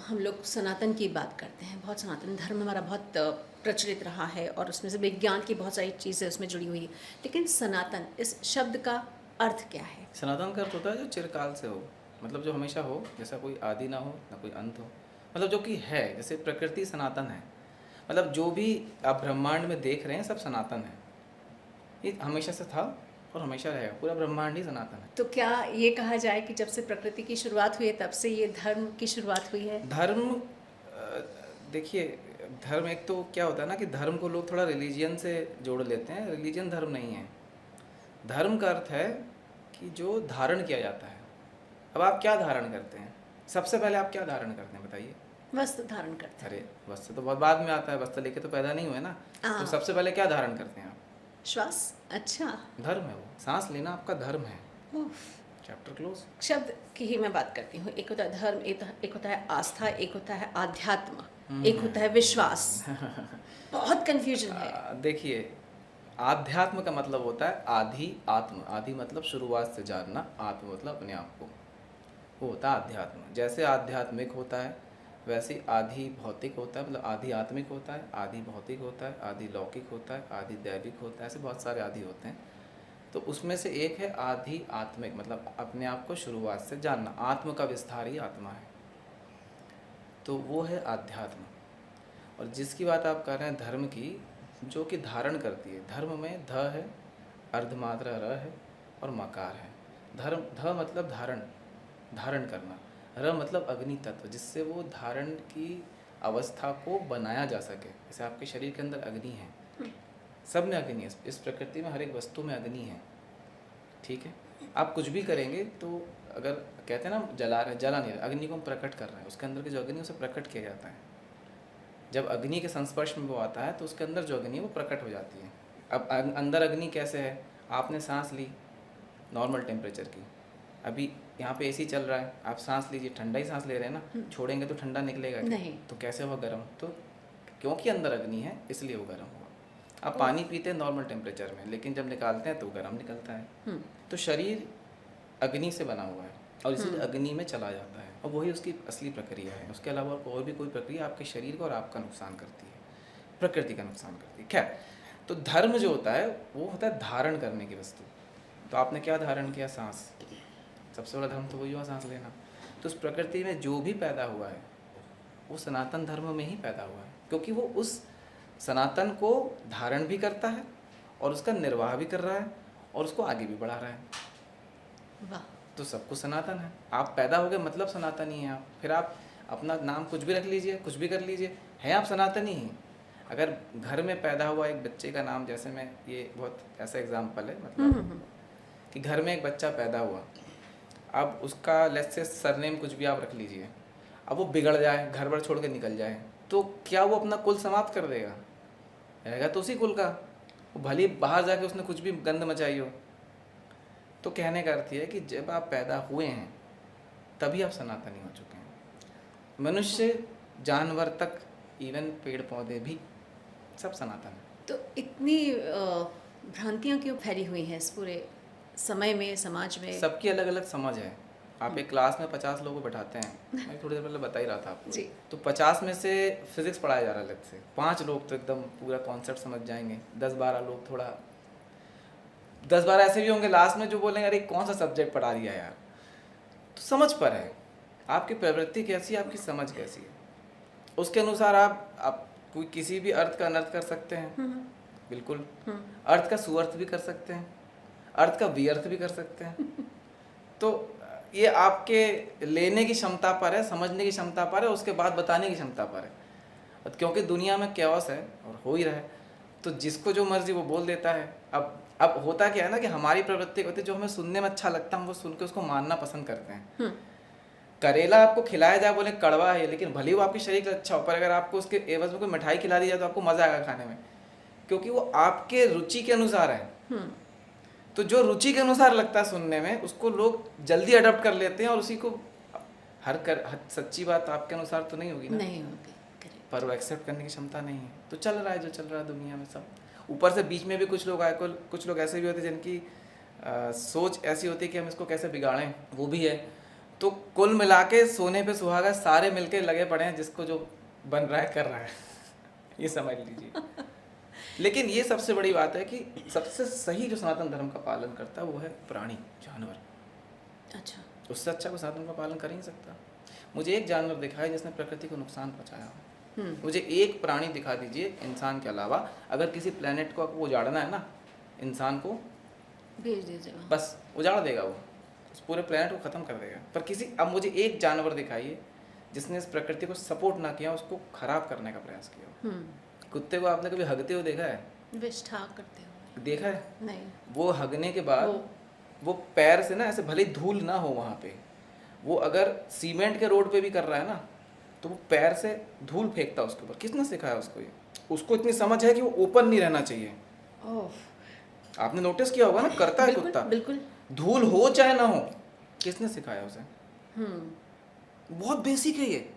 हम लोग सनातन की बात करते हैं, बहुत सनातन धर्म हमारा बहुत प्रचलित रहा है और उसमें से विज्ञान की बहुत सारी चीज़ें उसमें जुड़ी हुई है। लेकिन सनातन इस शब्द का अर्थ क्या है? सनातन का अर्थ होता है जो चिरकाल से हो, मतलब जो हमेशा हो, जैसा कोई आदि ना हो ना कोई अंत हो, मतलब जो कि है, जैसे प्रकृति सनातन है। मतलब जो भी आप ब्रह्मांड में देख रहे हैं सब सनातन है, ये हमेशा से था और हमेशा रहेगा, पूरा ब्रह्मांड ही सनातन है। तो क्या ये कहा जाए कि जब से प्रकृति की शुरुआत हुई है तब से ये धर्म की शुरुआत हुई है? धर्म देखिए, धर्म एक तो क्या होता है ना कि धर्म को लोग थोड़ा रिलीजियन से जोड़ लेते हैं। रिलीजन धर्म नहीं है। धर्म का अर्थ है कि जो धारण किया जाता है। अब आप क्या धारण करते हैं? सबसे पहले आप क्या धारण करते हैं बताइए? वस्त्र धारण करते अरे वस्त्र तो बहुत बाद में आता है, वस्त्र लेके तो पैदा नहीं हुए ना। हैं। तो सबसे पहले क्या धारण करते हैं आप? श्वास। अच्छा। धर्म है वो, सांस लेना आपका धर्म है। उफ। Chapter close. शब्द की ही मैं बात करती हूँ। एक होता है धर्म, एक होता है आस्था, एक होता है आध्यात्म, एक होता है विश्वास। बहुत कंफ्यूजन है। देखिए, आध्यात्म का मतलब होता है आधि आत्म। आधि मतलब शुरुआत से जानना, आत्म मतलब अपने आप को, वो होता है आध्यात्म। जैसे आध्यात्मिक होता है वैसे आधि भौतिक होता है, मतलब आधि आत्मिक होता है, आधि भौतिक होता है, आधि लौकिक होता है, आधि दैविक होता है। ऐसे बहुत सारे आधि होते हैं। तो उसमें से एक है आधि आत्मिक, मतलब अपने आप को शुरुआत से जानना। आत्म का विस्तार ही आत्मा है, तो वो है आध्यात्म। और जिसकी बात आप कर रहे हैं धर्म की, जो कि धारण करती है। धर्म में ध है, अर्धमात्रा र है और मकार है। धर्म, ध मतलब धारण, धारण करना। र मतलब अग्नि तत्व, जिससे वो धारण की अवस्था को बनाया जा सके। जैसे आपके शरीर के अंदर अग्नि है, सब में अग्नि है, इस प्रकृति में हर एक वस्तु में अग्नि है, ठीक है। आप कुछ भी करेंगे तो अगर कहते हैं ना जला रहे, जला नहीं रहे, अग्नि को हम प्रकट कर रहे हैं, उसके अंदर की जो अग्नि है उसे प्रकट किया जाता है। जब अग्नि के संस्पर्श में वो आता है तो उसके अंदर जो अग्नि है वो प्रकट हो जाती है। अब अंदर अग्नि कैसे है? आपने सांस ली नॉर्मल टेम्परेचर की, अभी यहाँ पे एसी चल रहा है, आप सांस लीजिए, ठंडा ही सांस ले रहे हैं ना, छोड़ेंगे तो ठंडा निकलेगा क्या? नहीं। तो कैसे हुआ गर्म? तो क्योंकि अंदर अग्नि है इसलिए वो गर्म हुआ। आप ओह। पानी पीते हैं नॉर्मल टेम्परेचर में, लेकिन जब निकालते हैं तो गर्म निकलता है। तो शरीर अग्नि से बना हुआ है और इसीलिए अग्नि में चला जाता है, और वही उसकी असली प्रक्रिया है। उसके अलावा और भी कोई प्रक्रिया आपके शरीर को और आपका नुकसान करती है, प्रकृति का नुकसान करती है। खैर, तो धर्म जो होता है वो होता है धारण करने की वस्तु। तो आपने क्या धारण किया? सांस। सबसे बड़ा धर्म तो वही हुआ, सांस लेना। तो उस प्रकृति में जो भी पैदा हुआ है वो सनातन धर्म में ही पैदा हुआ है, क्योंकि वो उस सनातन को धारण भी करता है और उसका निर्वाह भी कर रहा है और उसको आगे भी बढ़ा रहा है। वाह। तो सब कुछ सनातन है। आप पैदा हो गए मतलब सनातन ही हैं आप। फिर आप अपना नाम कुछ भी रख लीजिए, कुछ भी कर लीजिए, हैं आप सनातनी ही। अगर घर में पैदा हुआ एक बच्चे का नाम, जैसे मैं, ये बहुत ऐसा एग्जाम्पल है, मतलब कि घर में एक बच्चा पैदा हुआ, अब उसका लेट्स से सरनेम कुछ भी आप रख लीजिए, अब वो बिगड़ जाए, घर बार छोड़ के निकल जाए, तो क्या वो अपना कुल समाप्त कर देगा? रहेगा तो उसी कुल का, वो भले बाहर जाके उसने कुछ भी गंद मचाई हो। तो कहने का अर्थ है कि जब आप पैदा हुए हैं तभी आप सनातनी हो चुके हैं। मनुष्य, जानवर तक, इवन पेड़ पौधे भी सब सनातन है। तो इतनी भ्रांतियाँ क्यों फैली हुई हैं इस पूरे समय में, समाज में? सबकी अलग अलग समझ है। आप एक क्लास में 50 लोगों को बैठाते हैं, मैं थोड़ी देर पहले बता ही रहा था आपको जी। तो 50 में से फिजिक्स पढ़ाया जा रहा है अलग से, 5 लोग तो एकदम पूरा कॉन्सेप्ट समझ जाएंगे, 10-12 लोग थोड़ा, 10-12 ऐसे भी होंगे लास्ट में जो बोलेंगे अरे कौन सा सब्जेक्ट पढ़ा दिया यार। तो समझ पर है, आपकी प्रवृत्ति कैसी है, आपकी समझ कैसी है, उसके अनुसार आप कोई किसी भी अर्थ का अनर्थ कर सकते हैं, बिल्कुल। अर्थ का सुअर्थ भी कर सकते हैं, अर्थ का विअर्थ भी कर सकते हैं। तो ये आपके लेने की क्षमता पर है, समझने की क्षमता पर है, उसके बाद बताने की क्षमता पर है। क्योंकि दुनिया में कैओस है और हो ही रहा है, तो जिसको जो मर्जी वो बोल देता है। अब होता क्या है ना कि हमारी प्रवृत्ति होती है, जो हमें सुनने में अच्छा लगता है हम वो सुन के उसको मानना पसंद करते हैं। करेला आपको खिलाया जाए, बोले कड़वा है, लेकिन भले वो आपके शरीर का अच्छा हो, पर अगर आपको उसके एवज में कोई मिठाई खिला दी जाए तो आपको मजा आएगा खाने में, क्योंकि वो आपके रुचि के अनुसार है। तो जो रुचि के अनुसार लगता है सुनने में, उसको लोग जल्दी अडॉप्ट कर लेते हैं और उसी को सच्ची बात आपके अनुसार तो नहीं होगी ना, नहीं होगी, पर वो एक्सेप्ट करने की क्षमता नहीं है। तो चल रहा है जो चल रहा है दुनिया में सब। ऊपर से बीच में भी कुछ लोग आए, कुछ लोग ऐसे भी होते हैं जिनकी सोच ऐसी होती है कि हम इसको कैसे बिगाड़ें, वो भी है। तो कुल मिला के सोने पे सुहागा सारे मिलके लगे पड़े हैं, जिसको जो बन रहा है कर रहा है ये समझ लीजिए। लेकिन ये सबसे बड़ी बात है कि सबसे सही जो सनातन धर्म का पालन करता है वो है प्राणी, जानवर। अच्छा। उससे अच्छा कोई सनातन का पालन कर ही नहीं सकता। मुझे एक जानवर दिखाए जिसने प्रकृति को नुकसान पहुंचाया हो। मुझे एक प्राणी दिखा दीजिए इंसान के अलावा, अगर किसी प्लेनेट को आपको उजाड़ना है ना, इंसान को भेज दीजिएगा। बस उजाड़ देगा वो, उस पूरे प्लेनेट को ख़त्म कर देगा। पर अब मुझे एक जानवर दिखाइए जिसने इस प्रकृति को सपोर्ट ना किया, उसको खराब करने का प्रयास किया हो। कुत्ते को आपने कभी हगते हुए देखा है? विष्ठा करते हो? देखा है? नहीं। वो हगने के बाद वो पैर से ना ऐसे, भले ही धूल ना हो वहाँ पे, वो अगर सीमेंट के रोड पे भी कर रहा है ना, तो वो पैर से धूल फेंकता है उसके ऊपर। किसने सिखाया उसको ये? उसको इतनी समझ है कि वो ओपन नहीं रहना चाहिए। आपने नोटिस किया होगा ना, करता है कुत्ता, बिल्कुल। धूल हो चाहे ना हो। किसने सिखाया उसे? बहुत बेसिक है ये।